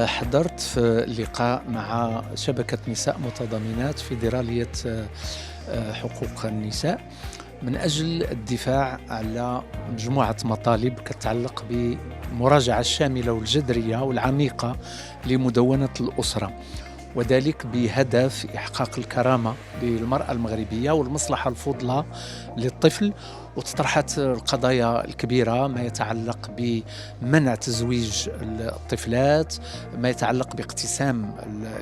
حضرت في لقاء مع شبكة نساء متضامنات فيدرالية حقوق النساء من أجل الدفاع على مجموعة مطالب كتتعلق بالمراجعة الشاملة والجذرية والعميقة لمدونة الأسرة، وذلك بهدف إحقاق الكرامة للمرأة المغربية والمصلحة الفضلى للطفل. وتطرحت القضايا الكبيرة ما يتعلق بمنع تزويج الطفلات، ما يتعلق باقتسام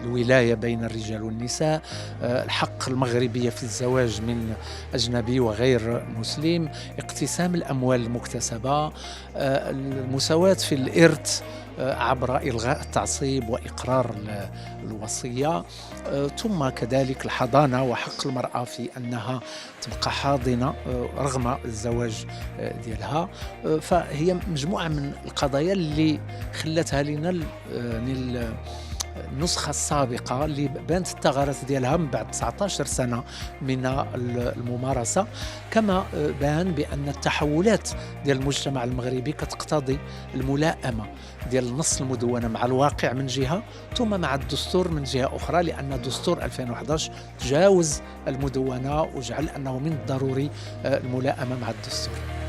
الولاية بين الرجال والنساء، الحق المغربية في الزواج من أجنبي وغير مسلم، اقتسام الأموال المكتسبة، المساواة في الإرث عبر إلغاء التعصيب وإقرار الوصية، ثم كذلك الحضانة وحق المرأة في أنها تبقى حاضنة رغم الزواج ديالها. فهي مجموعة من القضايا اللي خلتها لنا النسخة السابقة اللي بانت الثغرات ديالها من بعد 19 سنة من الممارسة، كما بان بأن التحولات ديال المجتمع المغربي كتقتضي الملائمة ديال النص المدونة مع الواقع من جهة، ثم مع الدستور من جهة أخرى، لأن دستور 2011 تجاوز المدونة وجعل أنه من الضروري الملائمة مع الدستور.